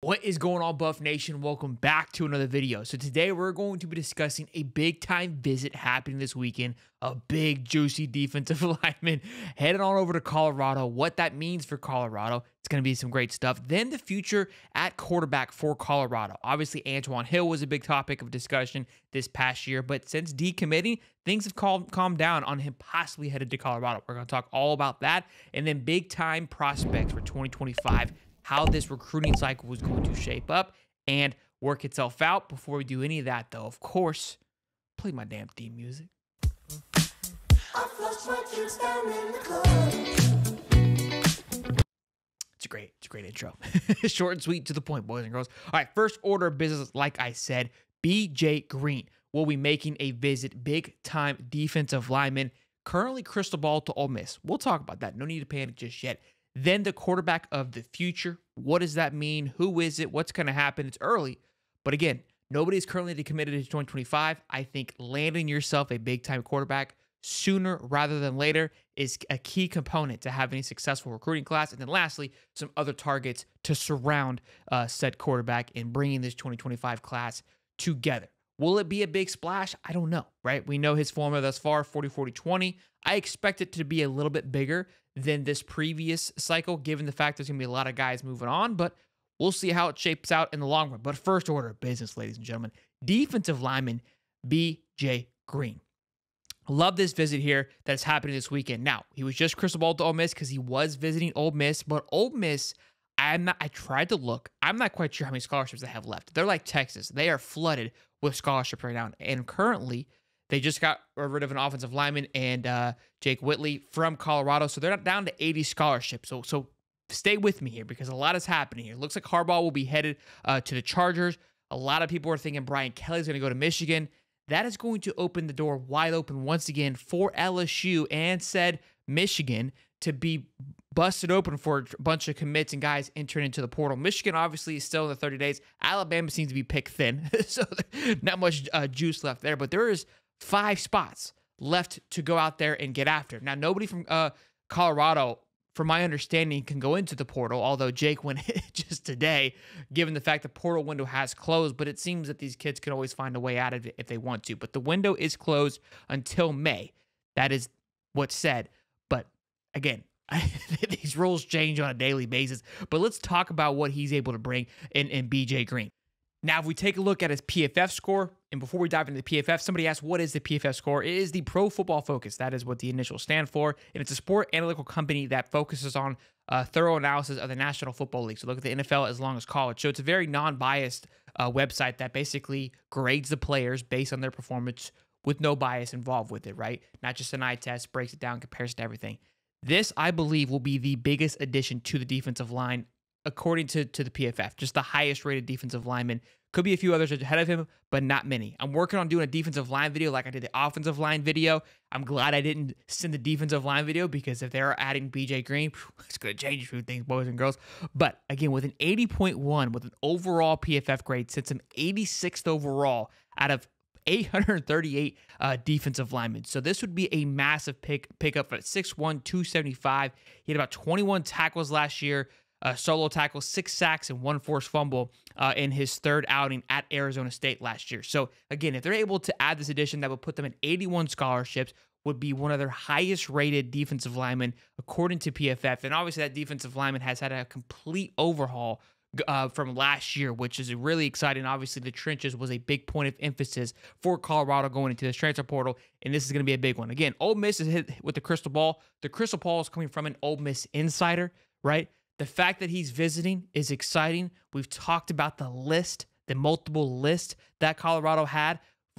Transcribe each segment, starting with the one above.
What is going on, Buff Nation? Welcome back to another video. So today we're going to be discussing a big time visit happening this weekend. A big juicy defensive lineman heading on over to Colorado. What that means for Colorado, it's going to be some great stuff. Then the future at quarterback for Colorado. Obviously, Antoine Hill was a big topic of discussion this past year, but since decommitting, things have calmed down on him possibly headed to Colorado. We're going to talk all about that, and then big time prospects for 2025. How this recruiting cycle was going to shape up and work itself out. Before we do any of that, though, of course, play my damn theme music. It's a great intro. Short and sweet, to the point, boys and girls. All right, first order of business, like I said, BJ Green will be making a visit. Big time defensive lineman, currently crystal ball to Ole Miss. We'll talk about that. No need to panic just yet. Then the quarterback of the future. What does that mean? Who is it? What's going to happen? It's early. But again, nobody's currently committed to 2025. I think landing yourself a big-time quarterback sooner rather than later is a key component to having a successful recruiting class. And then lastly, some other targets to surround said quarterback and bringing this 2025 class together. Will it be a big splash? I don't know, right? We know his formula thus far, 40-40-20. I expect it to be a little bit bigger than this previous cycle, given the fact there's going to be a lot of guys moving on, but we'll see how it shapes out in the long run. But first order of business, ladies and gentlemen, defensive lineman BJ Green. Love this visit here that's happening this weekend. Now, he was just crystal ball to Ole Miss because he was visiting Ole Miss, but Ole Miss, I tried to look. I'm not quite sure how many scholarships they have left. They're like Texas. They are flooded with scholarships right now. And currently, they just got rid of an offensive lineman and Jake Whitley from Colorado. So they're not down to 80 scholarships. So stay with me here because a lot is happening here. It looks like Harbaugh will be headed to the Chargers. A lot of people are thinking Brian Kelly's going to go to Michigan. That is going to open the door wide open once again for LSU and said Michigan to be busted open for a bunch of commits and guys entering into the portal. Michigan obviously is still in the 30 days. Alabama seems to be picked thin, so not much juice left there. But there is 5 spots left to go out there and get after. Now, nobody from Colorado, from my understanding, can go into the portal, although Jake went just today, given the fact the portal window has closed. But it seems that these kids can always find a way out of it if they want to. But the window is closed until May. That is what's said. But again, these rules change on a daily basis. But let's talk about what he's able to bring in BJ Green. Now, if we take a look at his PFF score, and before we dive into the PFF, somebody asked, what is the PFF score? It is the Pro Football Focus. That is what the initials stand for. And it's a sport analytical company that focuses on thorough analysis of the National Football League. So look at the NFL as long as college. So it's a very non-biased website that basically grades the players based on their performance with no bias involved with it, right? Not just an eye test, breaks it down, compares it to everything. This, I believe, will be the biggest addition to the defensive line according to the PFF, just the highest rated defensive lineman. Could be a few others ahead of him, but not many. I'm working on doing a defensive line video like I did the offensive line video. I'm glad I didn't send the defensive line video because if they're adding BJ Green, it's going to change a few things, boys and girls. But again, with an 80.1, with an overall PFF grade, sits him 86th overall out of 838 defensive linemen. So this would be a massive pickup at 6'1", 275. He had about 21 tackles last year. Solo tackle, 6 sacks, and 1 forced fumble in his third outing at Arizona State last year. So again, if they're able to add this addition, that would put them at 81 scholarships, would be one of their highest rated defensive linemen according to PFF. And obviously that defensive lineman has had a complete overhaul from last year, which is really exciting. Obviously the trenches was a big point of emphasis for Colorado going into this transfer portal, and this is going to be a big one. Again, Ole Miss is hit with the crystal ball. The crystal ball is coming from an Ole Miss insider, right? The fact that he's visiting is exciting. We've talked about the list, the multiple list that Colorado had.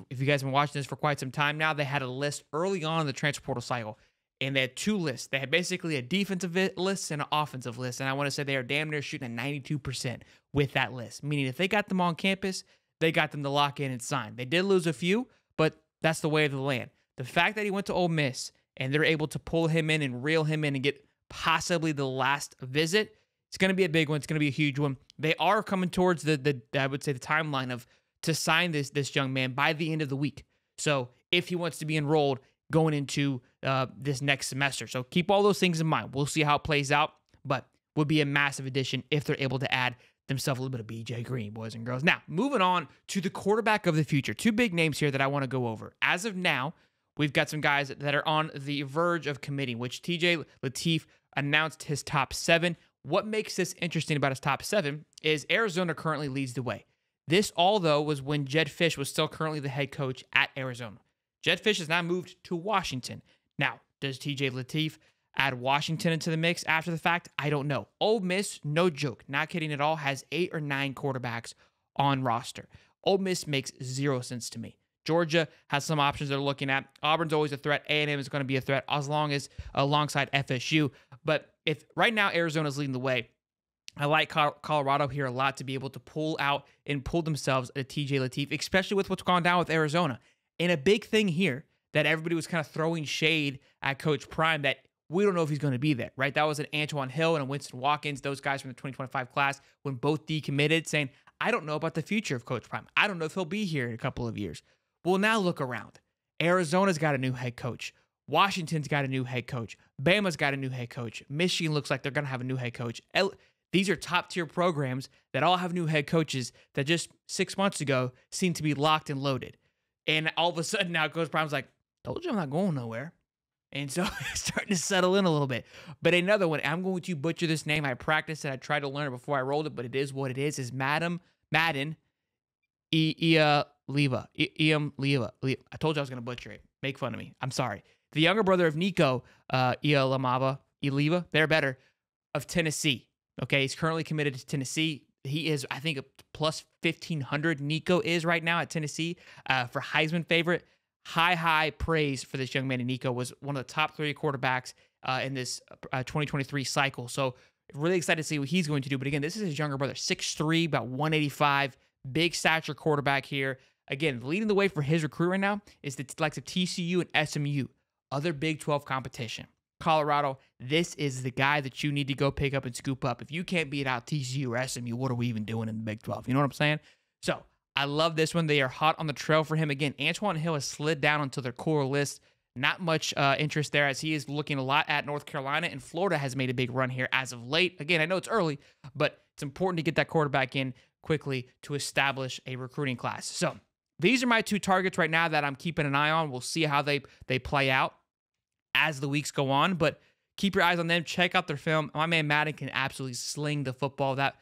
If you guys have been watching this for quite some time now, they had a list early on in the transfer portal cycle, and they had 2 lists. They had basically a defensive list and an offensive list, and I want to say they are damn near shooting at 92% with that list, meaning if they got them on campus, they got them to lock in and sign. They did lose a few, but that's the way of the land. The fact that he went to Ole Miss and they're able to pull him in and reel him in and get possibly the last visit, it's going to be a big one. It's going to be a huge one. They are coming towards the I would say the timeline of to sign this young man by the end of the week. So if he wants to be enrolled going into this next semester. So keep all those things in mind. We'll see how it plays out, but would be a massive addition if they're able to add themselves a little bit of BJ Green, boys and girls. Now, moving on to the quarterback of the future. Two big names here that I want to go over. As of now, we've got some guys that are on the verge of committing, which TJ Lateef announced his top 7. What makes this interesting about his top 7 is Arizona currently leads the way. This all, though, was when Jedd Fisch was still currently the head coach at Arizona. Jedd Fisch has now moved to Washington. Now, does TJ Lateef add Washington into the mix after the fact? I don't know. Ole Miss, no joke, not kidding at all, has 8 or 9 quarterbacks on roster. Ole Miss makes 0 sense to me. Georgia has some options they're looking at. Auburn's always a threat. A&M is going to be a threat alongside FSU. But if right now Arizona's leading the way, I like Colorado here a lot to be able to pull out and pull themselves a TJ Lateef, especially with what's gone down with Arizona. And a big thing here that everybody was kind of throwing shade at Coach Prime that we don't know if he's going to be there, right? That was an Antoine Hill and a Winston Watkins, those guys from the 2025 class, when both decommitted, saying, I don't know about the future of Coach Prime. I don't know if he'll be here in a couple of years. Well, now look around. Arizona's got a new head coach. Washington's got a new head coach. Bama's got a new head coach. Michigan looks like they're going to have a new head coach. These are top-tier programs that all have new head coaches that just 6 months ago seemed to be locked and loaded. And all of a sudden now Coach Prime's like, told you I'm not going nowhere. And so it's starting to settle in a little bit. But another one, I'm going to butcher this name. I practiced it. I tried to learn it before I rolled it, but it is what it is Madden Leva. I told you I was going to butcher it. Make fun of me. I'm sorry. The younger brother of Nico, Leva, they're better, of Tennessee. Okay, he's currently committed to Tennessee. He is, I think, a plus 1,500 Nico is right now at Tennessee for Heisman favorite. High praise for this young man. And Nico was one of the top 3 quarterbacks in this 2023 cycle. So really excited to see what he's going to do. But again, this is his younger brother, 6'3", about 185, big stature quarterback here. Again, leading the way for his recruit right now is the likes of TCU and SMU, other Big 12 competition. Colorado, this is the guy that you need to go pick up and scoop up. If you can't beat out TCU or SMU, what are we even doing in the Big 12? You know what I'm saying? So I love this one. They are hot on the trail for him. Again, Antoine Hill has slid down onto their core list. Not much interest there as he is looking a lot at North Carolina, and Florida has made a big run here as of late. Again, I know it's early, but it's important to get that quarterback in quickly to establish a recruiting class. So these are my 2 targets right now that I'm keeping an eye on. We'll see how they play out as the weeks go on, but keep your eyes on them. Check out their film. My man Madden can absolutely sling the football. That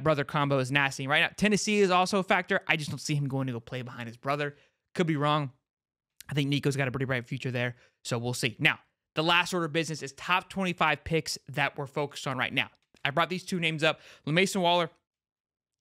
brother combo is nasty. Right now, Tennessee is also a factor. I just don't see him going to go play behind his brother. Could be wrong. I think Nico's got a pretty bright future there, so we'll see. Now, the last order of business is top 25 picks that we're focused on right now. I brought these 2 names up. LaMason Waller,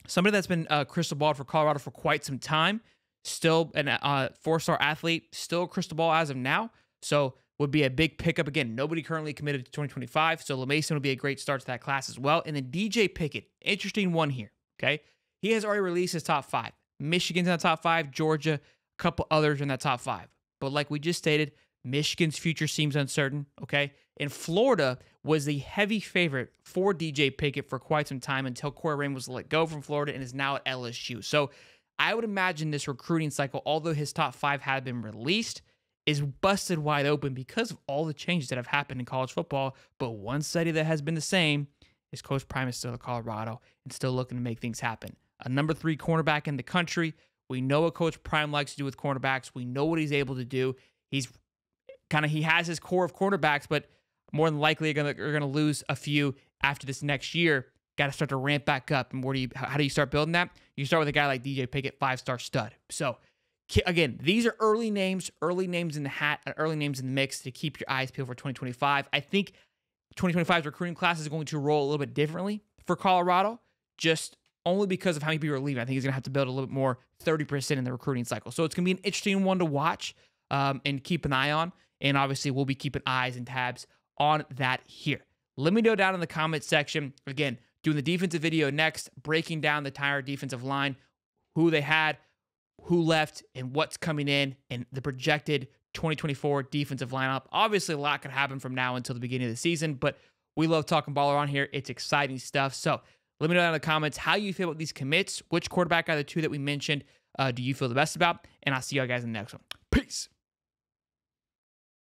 somebody that's been crystal balled for Colorado for quite some time, still a 4-star athlete, still crystal ball as of now, so would be a big pickup. Again, nobody currently committed to 2025, so LaMason would be a great start to that class as well. And then DJ Pickett, interesting one here, okay? He has already released his top 5. Michigan's in the top 5, Georgia, a couple others in that top 5. But like we just stated, Michigan's future seems uncertain, okay? And Florida was the heavy favorite for DJ Pickett for quite some time until Corey Rain was let go from Florida and is now at LSU. So I would imagine this recruiting cycle, although his top 5 had been released, is busted wide open because of all the changes that have happened in college football. But one study that has been the same is Coach Prime is still at Colorado and still looking to make things happen. A number 3 cornerback in the country. We know what Coach Prime likes to do with cornerbacks. We know what he's able to do. He has his core of cornerbacks, but more than likely are going to lose a few after this next year. Got to start to ramp back up. And how do you start building that? You start with a guy like DJ Pickett, 5-star stud. So again, these are early names in the hat, early names in the mix to keep your eyes peeled for 2025. I think 2025's recruiting class is going to roll a little bit differently for Colorado, just only because of how many people are leaving. I think he's going to have to build a little bit more, 30% in the recruiting cycle. So it's going to be an interesting one to watch and keep an eye on. And obviously, we'll be keeping eyes and tabs on that here. Let me know down in the comment section. Again, doing the defensive video next, breaking down the entire defensive line, who they had, who left, and what's coming in, and the projected 2024 defensive lineup. Obviously, a lot could happen from now until the beginning of the season, but we love talking ball around here. It's exciting stuff. So let me know down in the comments how you feel about these commits. Which quarterback out of the 2 that we mentioned do you feel the best about? And I'll see you guys in the next one. Peace.